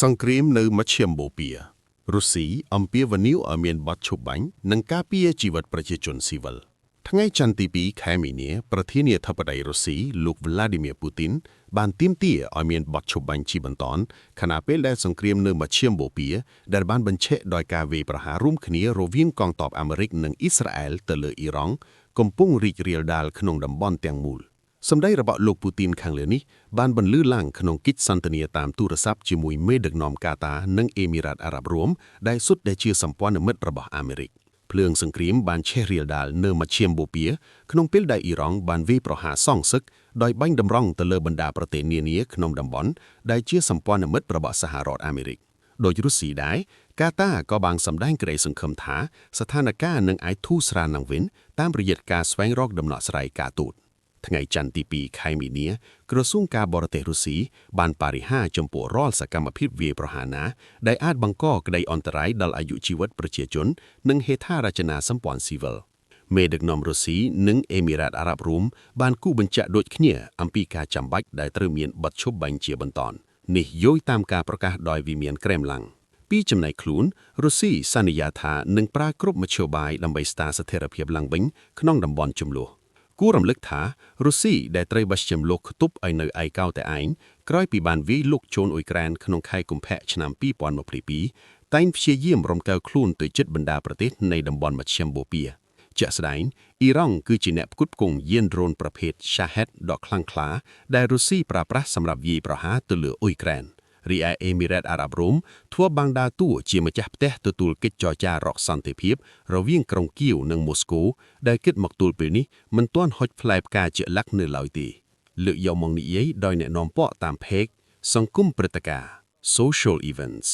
សង្គ្រាមនៅមជ្ឈិមបូព៌ារុស្ស៊ីអំពាវនាវឲ្យមានបទឈប់បាញ់និងការពារជីវិតប្រជាជនស៊ីវិលថ្ងៃច័ន្ទទី2ខែមីនាប្រធានាធិបតីរុស្ស៊ីលោក Vladimir Putin បានទាមទារឲ្យមានបទឈប់បាញ់ជាបន្តខណៈពេលដែលសង្គ្រាមនៅមជ្ឈិមបូព៌ាដែលបានបញ្ឆេះដោយការវាយប្រហាររួមគ្នារវាងកងទ័ពអាមេរិកនិងអ៊ីស្រាអែលទៅលើអ៊ីរ៉ង់កំពុងរីករាលដាលក្នុងតំបន់ទាំងមូលសម្ដីរបស់លោកពូទីនខាងលើនេះបានបន្លឺឡើងក្នុងកិច្ចសន្ទនាតាមទូរស័ព្ទជាមួយមេដឹកនាំកាតានិងអេមីរ៉ាតអារ៉ាប់រួមដែលសុទ្ធតែជាសម្ព័ន្ធមិត្តរបស់អាមេរិកភ្លើងសង្គ្រាមបានឆេះរាលដាលនៅមជ្ឈិមបូព៌ាក្នុងពេលដែលអ៊ីរ៉ង់បានវាយប្រហារសងសឹកដោយបាញ់តម្រង់ទៅលើបណ្ដាប្រទេសនានាក្នុងតំបន់ដែលជាសម្ព័ន្ធមិត្តរបស់សហរដ្ឋអាមេរិកដោយរុស្ស៊ីដែរកាតាក៏បានសម្ដែងក្តីសង្ឃឹមថាស្ថានភាពនឹងអាចធូរស្រាលឡើងវិញតាមរយៈការស្វែងរកដំណោះស្រាយការទូតថ្ងៃច័ន្ទទី2ខែមីនាក្រសួងការបរទេសរុស្ស៊ីបានបរិហារចំពោះរាល់សកម្មភាពវាយប្រហារណាដែលអាចបង្កក្តីអន្តរាយដល់អាយុជីវិតប្រជាជននិងហេដ្ឋារចនាសម្ព័ន្ធស៊ីវិលមេដឹកនាំរុស្ស៊ីនិងអេមីរ៉ាតអារ៉ាប់រួមបានគូបញ្ជាក់ដូចគ្នាអំពីការចាំបាច់ដែលត្រូវមានបទឈប់បាញ់ជាបន្តនេះយោងតាមការប្រកាសដោយវិមានក្រែមឡាំងពីចំណែកខ្លួនរុស្ស៊ីសន្យាថានឹងប្រើគ្រប់មធ្យោបាយដើម្បីស្ដារស្ថិរភាពឡើងវិញក្នុងតំបន់ជម្លោះគួររំលឹកថារុស្ស៊ីដែលត្រូវបោះជំលោកខ្ទប់ឲ្យនៅឯកោតែឯងក្រោយពីបានវាយលុកចូលអ៊ុយក្រែនក្នុងខែកុម្ភៈឆ្នាំ2022តែងព្យាយាមរំកើខ្លួនទៅជិតបណ្ដាប្រទេសនៃតំបន់មជ្ឈិមបូព៌ាជាក់ស្ដែងអ៊ីរ៉ង់គឺជាអ្នកផ្គត់ផ្គង់យានដ្រូនប្រភេទ Shahed ដ៏ខ្លាំងក្លាដែលរុស្ស៊ីប្រើប្រាស់សម្រាប់វាយប្រហារទៅលើអ៊ុយក្រែនរីឯអេមីរ៉ាតអារ៉ាប់រួមធ្វើបាំងដើរតួជាម្ចាស់ផ្ទះទទួលកិច្ចចរចារកសន្តិភាពរវាងក្រុងគៀវនិងម៉ូស្គូដែលគិតមកទល់ពេលនេះមិនទាន់ហុចផ្លែផ្កាជាក់លាក់នៅឡើយទេលើកយកមកនិយាយដោយអ្នកនាំពាក្យតាម Page សង្គមព្រឹត្តិការណ៍ Social Events